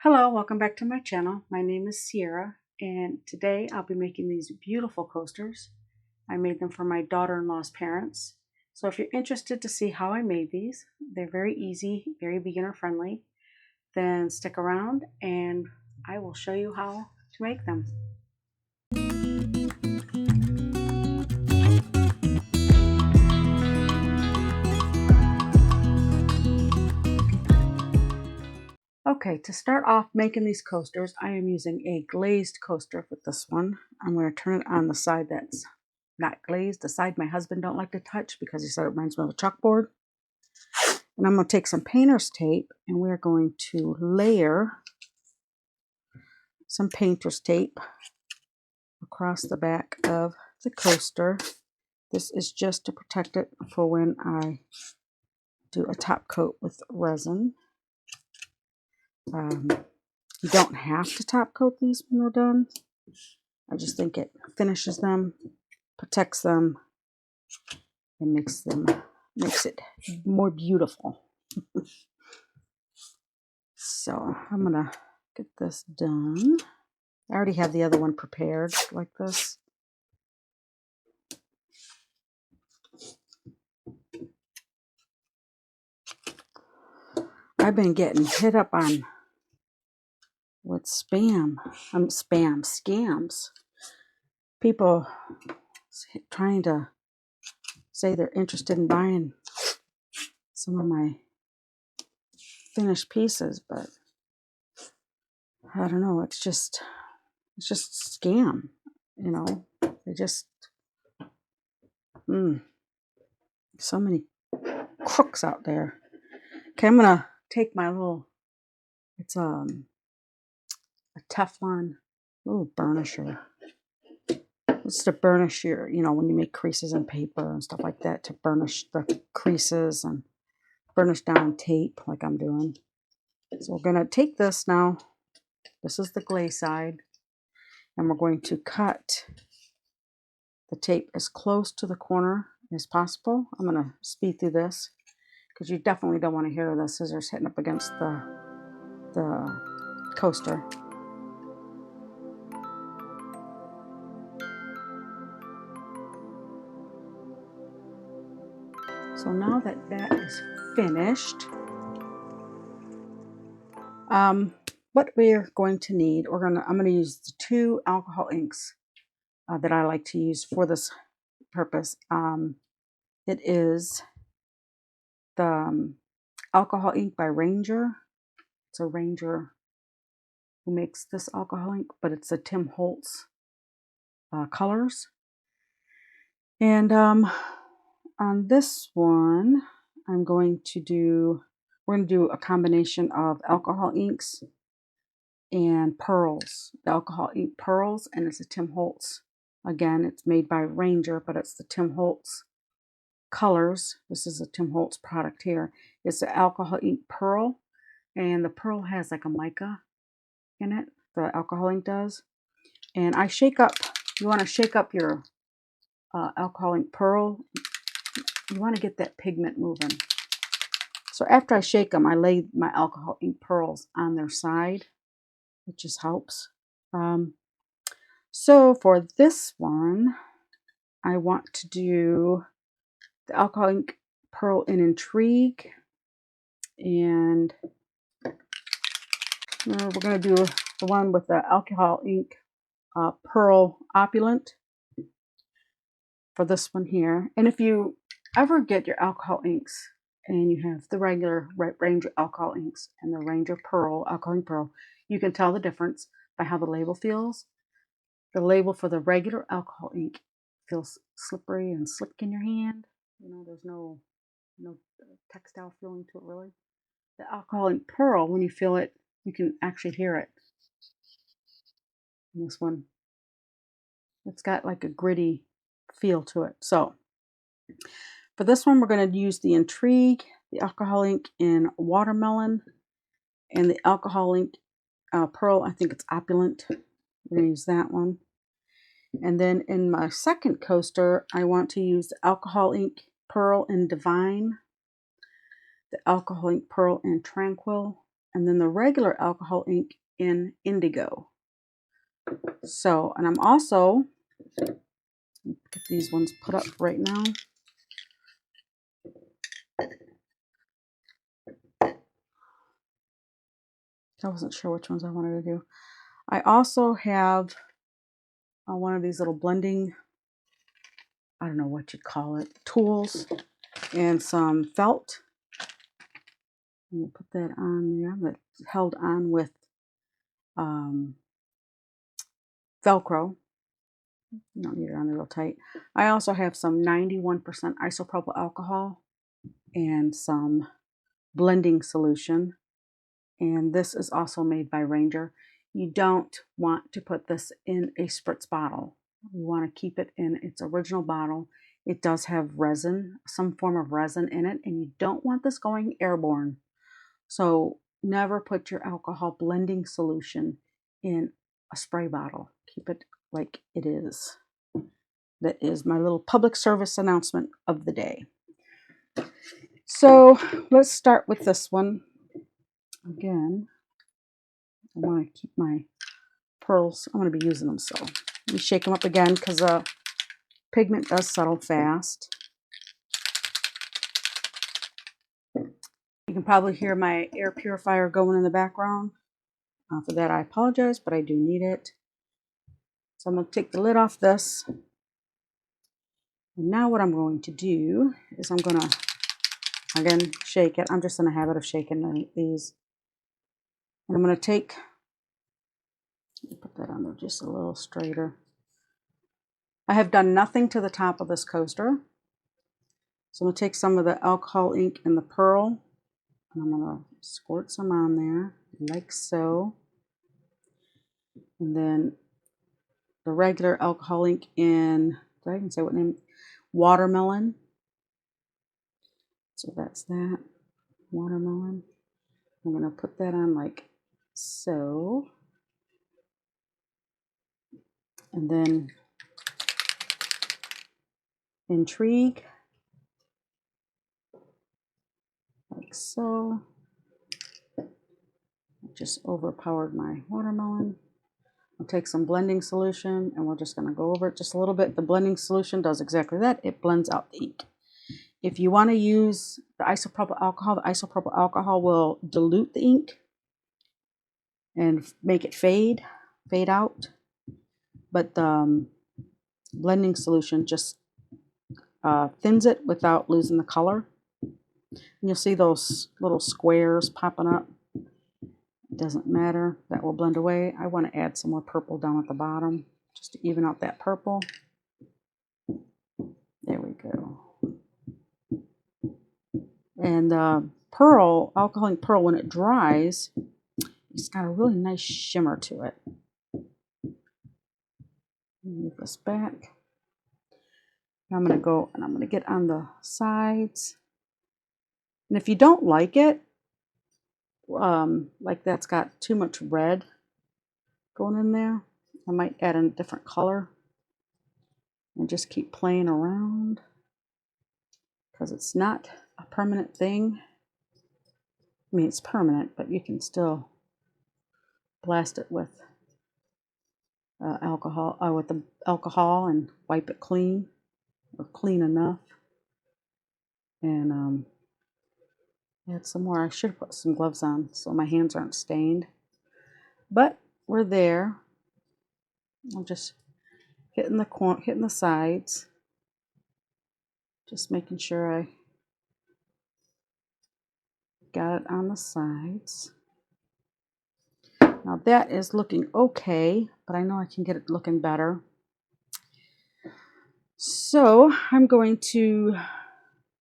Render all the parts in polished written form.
Hello, welcome back to my channel. My name is Sierra, and today I'll be making these beautiful coasters. I made them for my daughter-in-law's parents. So if you're interested to see how I made these, they're very easy, very beginner friendly, then stick around and I will show you how to make them. Okay, to start off making these coasters, I am using a glazed coaster with this one. I'm going to turn it on the side that's not glazed, the side my husband don't like to touch because he said it reminds me of a chalkboard. And I'm going to take some painter's tape and we're going to layer some painter's tape across the back of the coaster. This is just to protect it for when I do a top coat with resin. You don't have to top coat these when they're done. I just think it finishes them, protects them, and makes it more beautiful. So I'm gonna get this done. I already have the other one prepared like this. I've been getting hit up on with scams. People trying to say they're interested in buying some of my finished pieces, but I don't know. It's just a scam, you know. They just so many crooks out there. Okay, I'm gonna take my little. It's a Teflon little burnisher. It's to burnish your, when you make creases in paper and stuff like that, to burnish the creases and burnish down tape like I'm doing. So we're going to take this now. This is the glaze side. And we're going to cut the tape as close to the corner as possible. I'm going to speed through this because you definitely don't want to hear the scissors hitting up against the coaster. So now that is finished, what we're going to need, I'm going to use the 2 alcohol inks that I like to use for this purpose. It is the alcohol ink by Ranger. It's a Ranger who makes this alcohol ink, but it's a Tim Holtz colors. And on this one, we're going to do a combination of alcohol inks and pearls. The alcohol ink pearls, and it's a Tim Holtz. Again, it's made by Ranger, but it's the Tim Holtz colors. This is a Tim Holtz product here. It's the alcohol ink pearl, and the pearl has like a mica in it. The alcohol ink does. And you want to shake up your alcohol ink pearl. You want to get that pigment moving. So after I shake them, I lay my alcohol ink pearls on their side, which just helps. So for this one, I want to do the alcohol ink pearl in Intrigue, and we're going to do the one with the alcohol ink pearl opulent for this one here. And if you ever get your alcohol inks and you have the regular Ranger alcohol inks and the Ranger pearl alcohol ink pearl, you can tell the difference by how the label feels. The label for the regular alcohol ink feels slippery and slick in your hand. There's no textile feeling to it really. The alcohol ink pearl, when you feel it, you can actually hear it. And this one, it's got like a gritty feel to it. So for this one, we're going to use the Intrigue, the alcohol ink in Watermelon, and the alcohol ink pearl, I think it's Opulent. We're going to use that one. And then in my second coaster, I want to use the alcohol ink pearl in Divine, the alcohol ink pearl in Tranquil, and then the regular alcohol ink in indigo. So, and I'm also, get these ones put up right now. I wasn't sure which ones I wanted to do. I also have one of these little blending, I don't know what you'd call it, tools, and some felt. And we'll put that on there. That's held on with Velcro. You don't need it on there real tight. I also have some 91% isopropyl alcohol and some blending solution. And this is also made by Ranger. You don't want to put this in a spritz bottle. You want to keep it in its original bottle. It does have resin, some form of resin in it, and you don't want this going airborne. So never put your alcohol blending solution in a spray bottle. Keep it like it is. That is my little public service announcement of the day. So let's start with this one. Again, I want to keep my pearls. I'm going to be using them, so let me shake them up again because pigment does settle fast. You can probably hear my air purifier going in the background. For that, I apologize, but I do need it. So I'm going to take the lid off this. And now what I'm going to do is I'm going to, again, shake it. I'm just in a habit of shaking these. And I'm going to take, put that on there just a little straighter. I have done nothing to the top of this coaster. So I'm going to take some of the alcohol ink and the pearl, and I'm going to squirt some on there, like so. And then the regular alcohol ink in, did I even say what name? Watermelon. So that's that, watermelon. I'm going to put that on like so. And then Intrigue, like so. Just overpowered my watermelon. I'll take some blending solution and we're just going to go over it just a little bit. The blending solution does exactly that. It blends out the ink. If you want to use the isopropyl alcohol will dilute the ink and make it fade out. But the blending solution just thins it without losing the color. And you'll see those little squares popping up. It doesn't matter, that will blend away. I want to add some more purple down at the bottom just to even out that purple. There we go. And pearl, alcoholic pearl, when it dries, it's got a really nice shimmer to it. Move this back. Now I'm going to go and I'm going to get on the sides. And if you don't like it, like that's got too much red going in there, I might add a different color and just keep playing around because it's not a permanent thing. I mean, it's permanent, but you can still blast it with with the alcohol and wipe it clean or clean enough. And add some more. I should have put some gloves on so my hands aren't stained. But we're there. I'm just hitting the sides, just making sure I got it on the sides. Now that is looking okay, but I know I can get it looking better. So I'm going to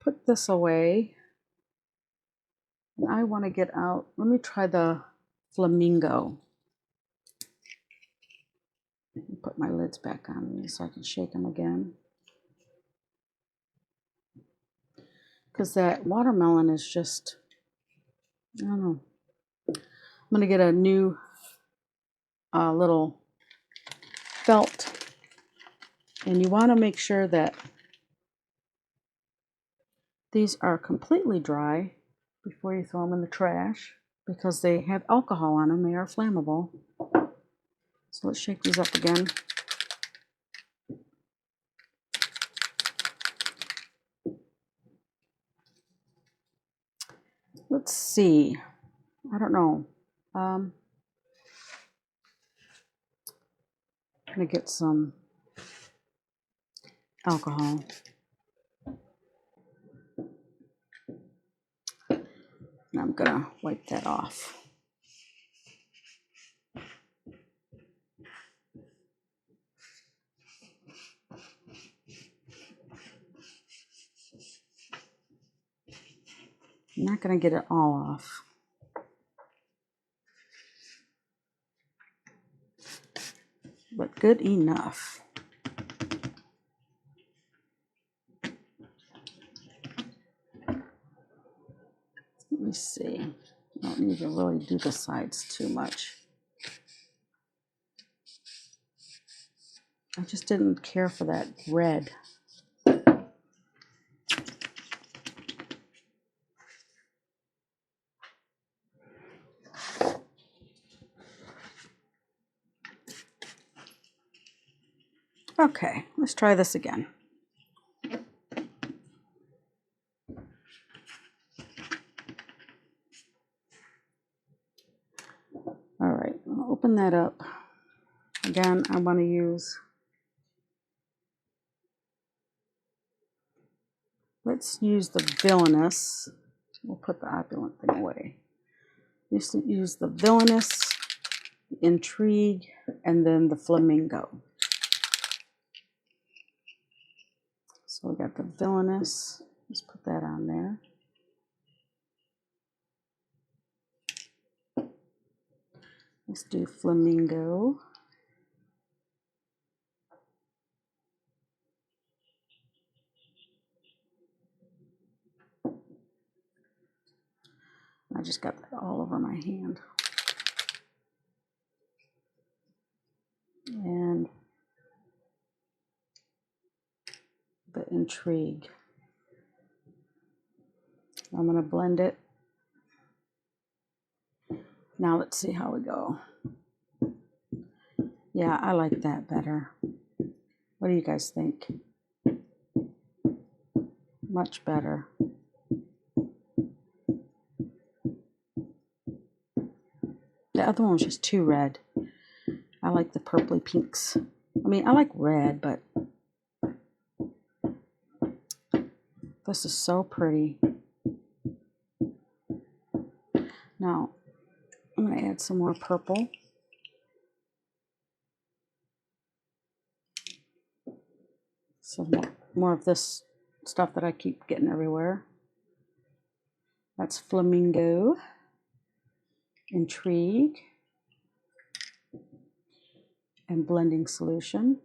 put this away. And I want to get out, let me try the flamingo. Put my lids back on so I can shake them again. Because that watermelon is just, I don't know. I'm going to get a new little felt. And you want to make sure that these are completely dry before you throw them in the trash. because they have alcohol on them. They are flammable. So let's shake these up again. Let's see. I don't know. I'm gonna get some alcohol. And I'm gonna wipe that off. I'm not gonna get it all off. But good enough. Let me see. I don't need to really do the sides too much. I just didn't care for that red. Okay, let's try this again. All right, I'll open that up. Again, I want to use, let's use the Villainous. We'll put the opulent thing away. Use the Villainous, the Intrigue, and then the Flamingo. So we got the Villainous. Let's put that on there. Let's do Flamingo. I just got that all over my hand. And the Intrigue. I'm going to blend it. Now let's see how we go. Yeah, I like that better. What do you guys think? Much better. The other one was just too red. I like the purpley pinks. I mean, I like red, but this is so pretty. Now, I'm going to add some more purple. Some more of this stuff that I keep getting everywhere. That's Flamingo, Intrigue, and Blending Solution.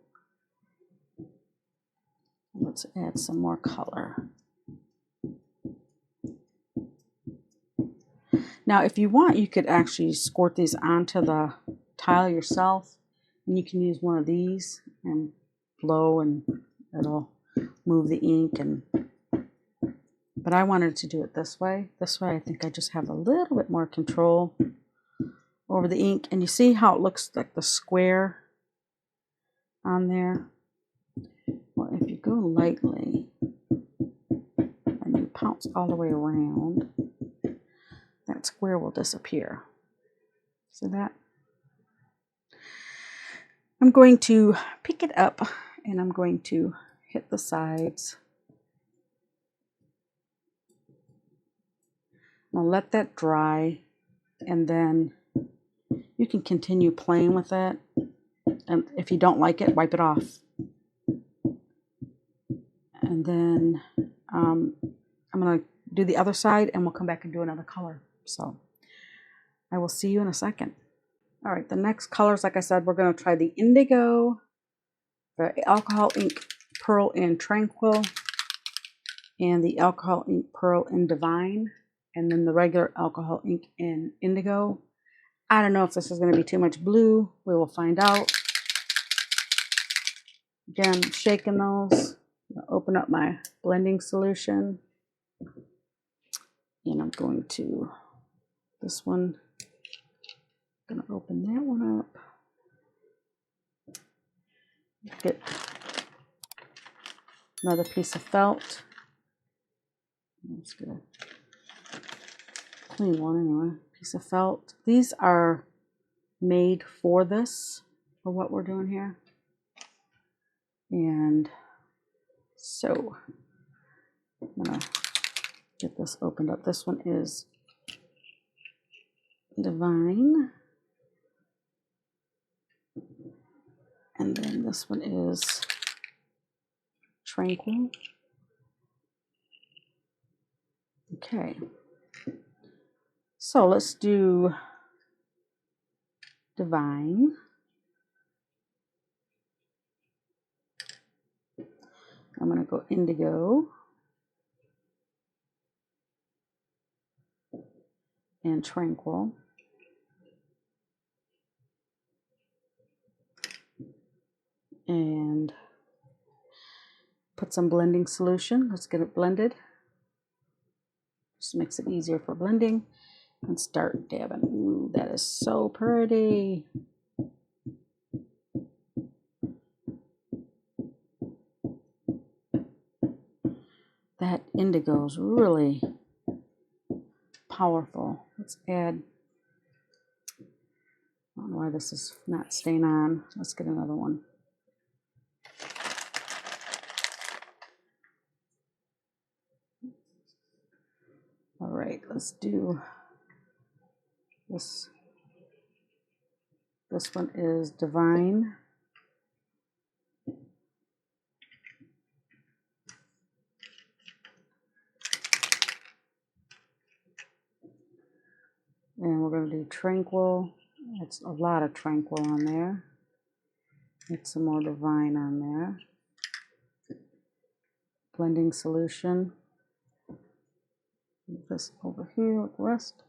Let's add some more color. Now, if you want, you could actually squirt these onto the tile yourself, and you can use one of these and blow, and it'll move the ink. But I wanted to do it this way. This way, I think I just have a little bit more control over the ink. And you see how it looks like the square on there? Well, if you go lightly and you pounce all the way around, that square will disappear. See that? I'm going to pick it up and I'm going to hit the sides. I'll let that dry, and then you can continue playing with it. And if you don't like it, wipe it off. And then I'm going to do the other side, and we'll come back and do another color. So I will see you in a second. All right, the next colors, like I said, we're going to try the Indigo, the Alcohol Ink Pearl in Tranquil, and the Alcohol Ink Pearl in Divine, and then the regular Alcohol Ink in Indigo. I don't know if this is going to be too much blue. We will find out. Again, shaking those. Open up my blending solution. And I'm going to This one, I'm gonna open that one up. Get another piece of felt. Let's get a clean one anyway. Piece of felt. These are made for this, for what we're doing here. And so I'm gonna get this opened up. This one is Divine. And then this one is Tranquil. Okay. So let's do Divine. I'm going to go Indigo and Tranquil. And put some blending solution. Let's get it blended. Just makes it easier for blending. And start dabbing. Ooh, that is so pretty. That indigo is really powerful. Let's add, I don't know why this is not staying on. Let's get another one. All right, let's do this. This one is Divine. And we're going to do Tranquil. It's a lot of Tranquil on there. Get some more Divine on there. Blending solution. Move this over here with the rest.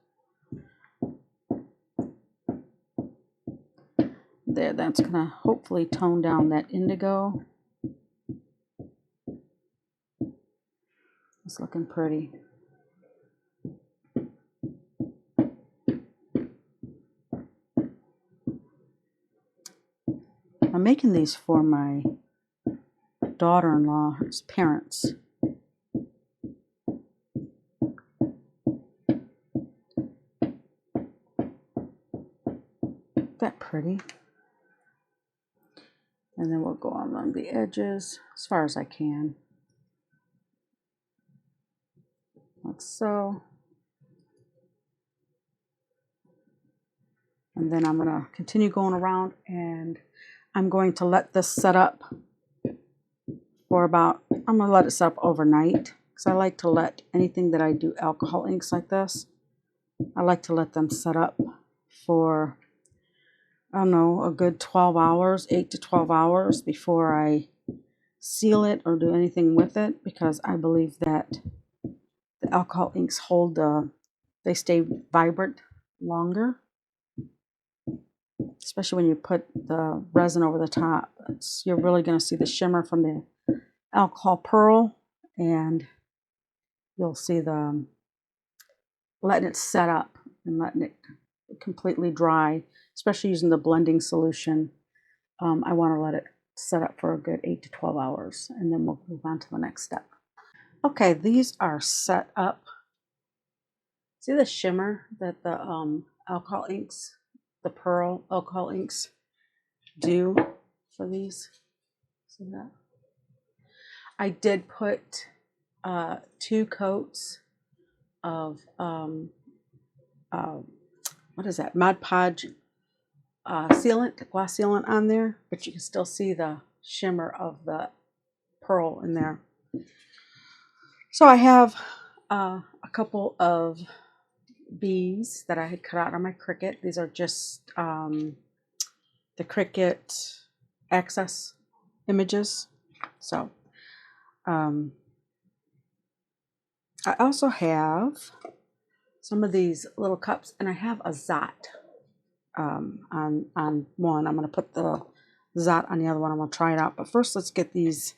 There, that's going to hopefully tone down that indigo. It's looking pretty. I'm making these for my daughter-in-law's parents. That pretty. And then we'll go along the edges as far as I can. Like so. And then I'm going to continue going around, and I'm going to let this set up for about, I'm going to let it set up overnight, because I like to let anything that I do alcohol inks like this, I like to let them set up for, I don't know, a good 12 hours, 8 to 12 hours before I seal it or do anything with it, because I believe that the alcohol inks hold, they stay vibrant longer. Especially when you put the resin over the top. You're really going to see the shimmer from the alcohol pearl, and you'll see the letting it set up and letting it completely dry, especially using the blending solution. I want to let it set up for a good 8 to 12 hours, and then we'll move on to the next step. Okay, these are set up. See the shimmer that the alcohol inks, the pearl alcohol inks do for these? See that? I did put 2 coats of what is that, Mod Podge sealant, gloss sealant on there, but you can still see the shimmer of the pearl in there. So I have a couple of bees that I had cut out on my Cricut. These are just the Cricut Access images. So I also have some of these little cups, and I have a Zot on one. I'm going to put the Zot on the other one. I'm going to try it out. But first, let's get these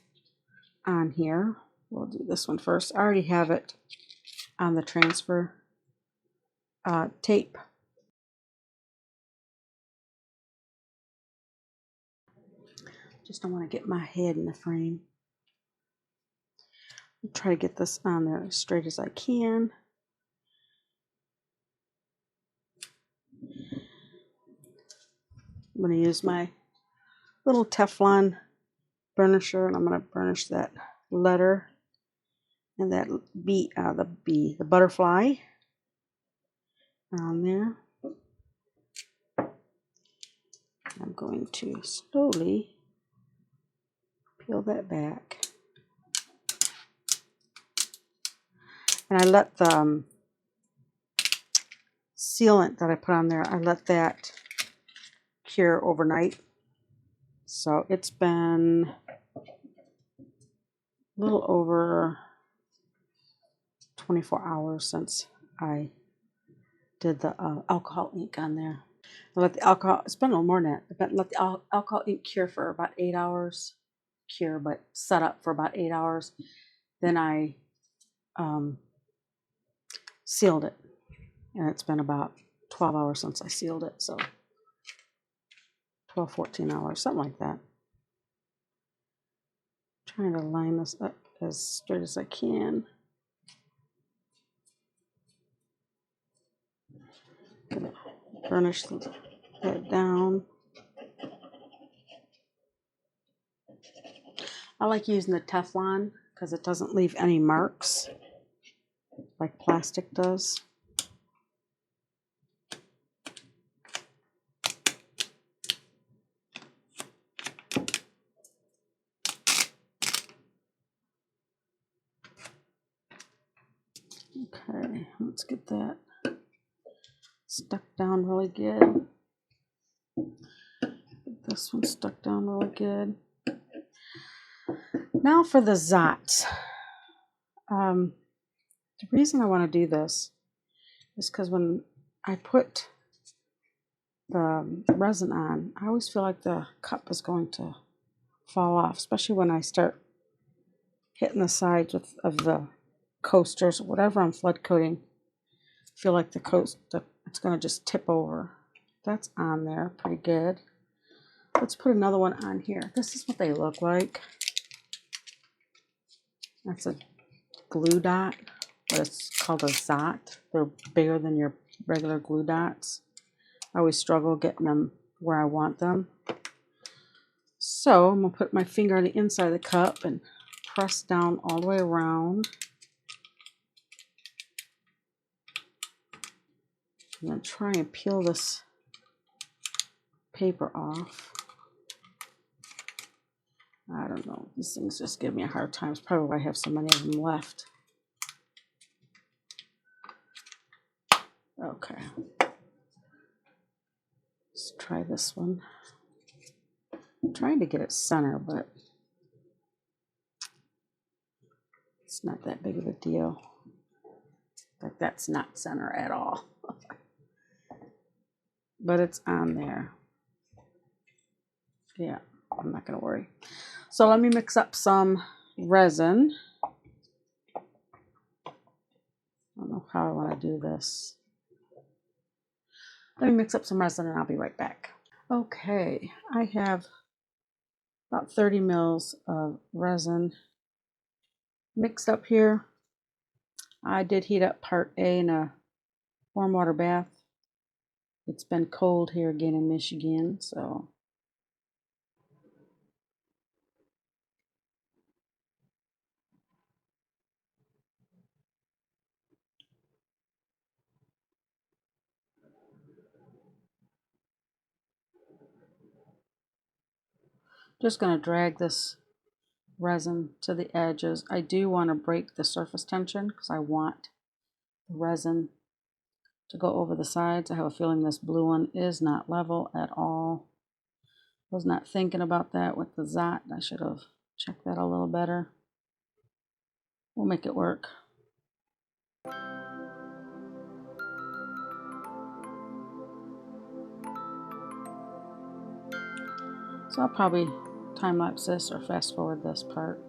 on here. We'll do this one first. I already have it on the transfer. tape. Just don't want to get my head in the frame. I'll try to get this on there as straight as I can. I'm going to use my little Teflon burnisher, and I'm going to burnish that letter and that the butterfly on there. I'm going to slowly peel that back. And I let the sealant that I put on there, I let that cure overnight. So it's been a little over 24 hours since I did the alcohol ink on there. I let the alcohol, it's been a little more than that, but let the alcohol ink cure for about 8 hours. Cure, but set up for about 8 hours. Then I sealed it, and it's been about 12 hours since I sealed it, so 12, 14 hours, something like that. Trying to line this up as straight as I can. Gonna burnish that down. I like using the Teflon because it doesn't leave any marks like plastic does. Okay, let's get that stuck down really good. Get this one stuck down really good. Now for the Zot. The reason I want to do this is because when I put the resin on, I always feel like the cup is going to fall off, especially when I start hitting the sides of the coasters, whatever I'm flood coating. I feel like it's going to just tip over. That's on there pretty good. Let's put another one on here. This is what they look like. That's a glue dot, but it's called a Zot. They're bigger than your regular glue dots. I always struggle getting them where I want them. So I'm going to put my finger on the inside of the cup and press down all the way around. I'm going to try and peel this paper off. I don't know. These things just give me a hard time. It's probably why I have so many of them left. Okay. Let's try this one. I'm trying to get it center, but it's not that big of a deal. Like that's not center at all. But it's on there. Yeah, I'm not going to worry. So let me mix up some resin. I don't know how I want to do this. Let me mix up some resin and I'll be right back. Okay, I have about 30 mils of resin mixed up here. I did heat up part A in a warm water bath. It's been cold here again in Michigan, so just going to drag this resin to the edges. I do want to break the surface tension because I want the resin to go over the sides. I have a feeling this blue one is not level at all. Was not thinking about that with the Zot. I should have checked that a little better. We'll make it work. So I'll probably time-lapse this or fast-forward this part.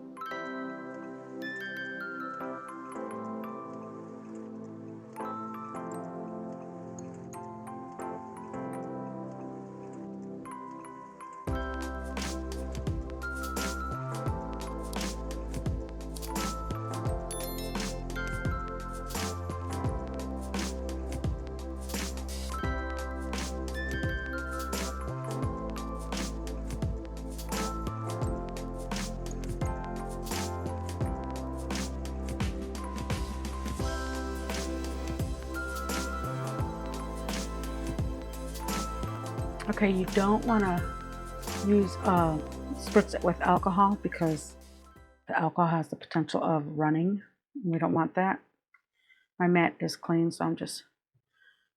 Okay, you don't want to use spritz it with alcohol because the alcohol has the potential of running. We don't want that. My mat is clean, so I'm just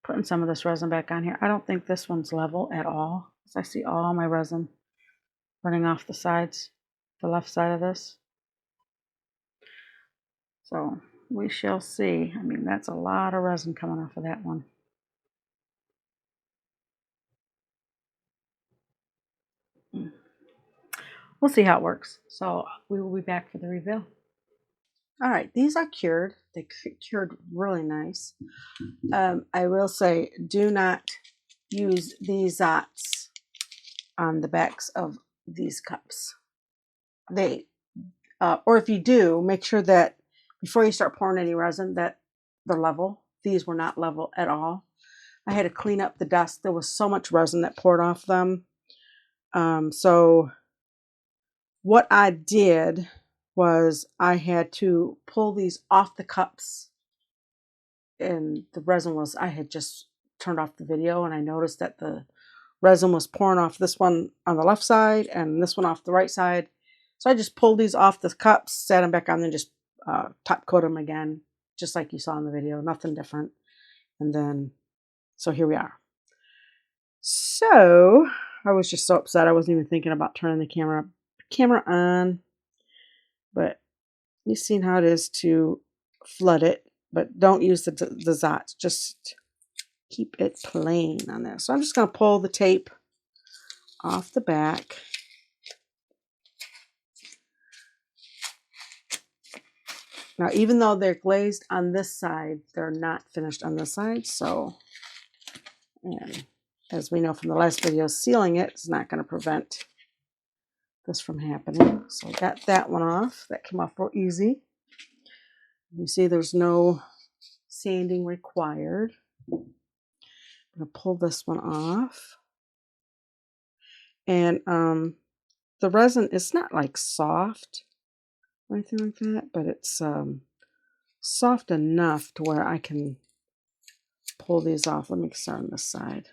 putting some of this resin back on here. I don't think this one's level at all, because I see all my resin running off the sides, the left side of this. So we shall see. I mean, that's a lot of resin coming off of that one. We'll see how it works. So we will be back for the reveal. All right, these are cured. They cured really nice. I will say, do not use these dots on the backs of these cups. Or if you do, make sure that before you start pouring any resin that they're level. These were not level at all. I had to clean up the dust. There was so much resin that poured off them. So what I did was I had to pull these off the cups, and the resin was, I had just turned off the video and I noticed that the resin was pouring off this one on the left side and this one off the right side. So I just pulled these off the cups, set them back on, and just top coat them again, just like you saw in the video, nothing different. And then, so here we are. So I was just so upset. I wasn't even thinking about turning the camera on, but you've seen how it is to flood it, but don't use the dots. Just keep it plain on there. So I'm just going to pull the tape off the back. Now, even though they're glazed on this side, they're not finished on this side. So, and as we know from the last video, sealing it is not going to prevent this from happening. So I got that one off. That came off real easy. You see there's no sanding required. I'm going to pull this one off. And the resin is not like soft or anything like that, but it's soft enough to where I can pull these off. Let me start on this side.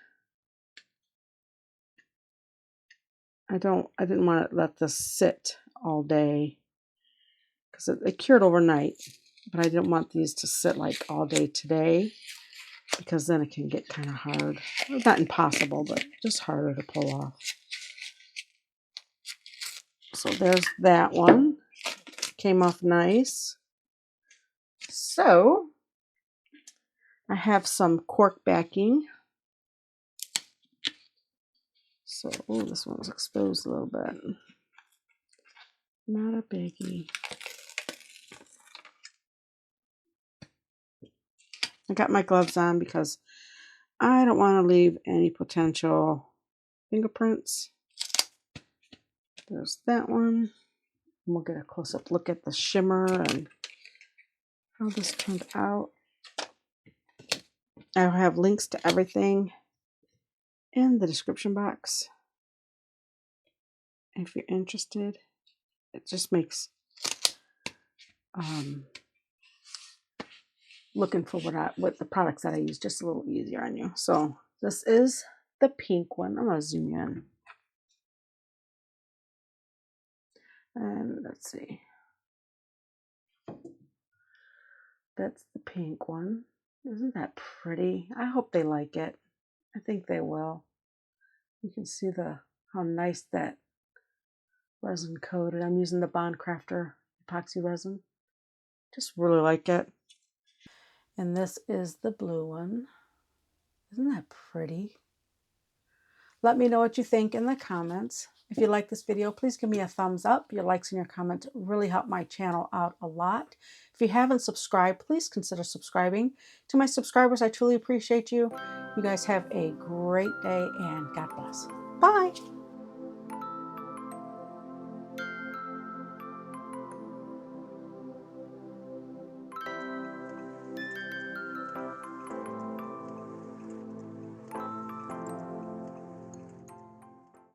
I didn't want to let this sit all day because it cured overnight, but I didn't want these to sit like all day today because then it can get kind of hard. Not impossible, but just harder to pull off. So there's that one. Came off nice. So I have some cork backing. So, oh, this one was exposed a little bit. Not a biggie. I got my gloves on because I don't want to leave any potential fingerprints. There's that one. And we'll get a close-up look at the shimmer and how this turned out. I have links to everything in the description box if you're interested. It just makes looking for what the products that I use just a little easier on you. So this is the pink one. I'm gonna zoom in. And let's see. That's the pink one. Isn't that pretty? I hope they like it. I think they will. You can see how nice that resin coated. I'm using the Bond Crafter epoxy resin. Just really like it. And this is the blue one. Isn't that pretty? Let me know what you think in the comments. If you like this video, please give me a thumbs up. Your likes and your comments really help my channel out a lot. If you haven't subscribed, please consider subscribing. To my subscribers, I truly appreciate you. You guys have a great day and God bless. Bye.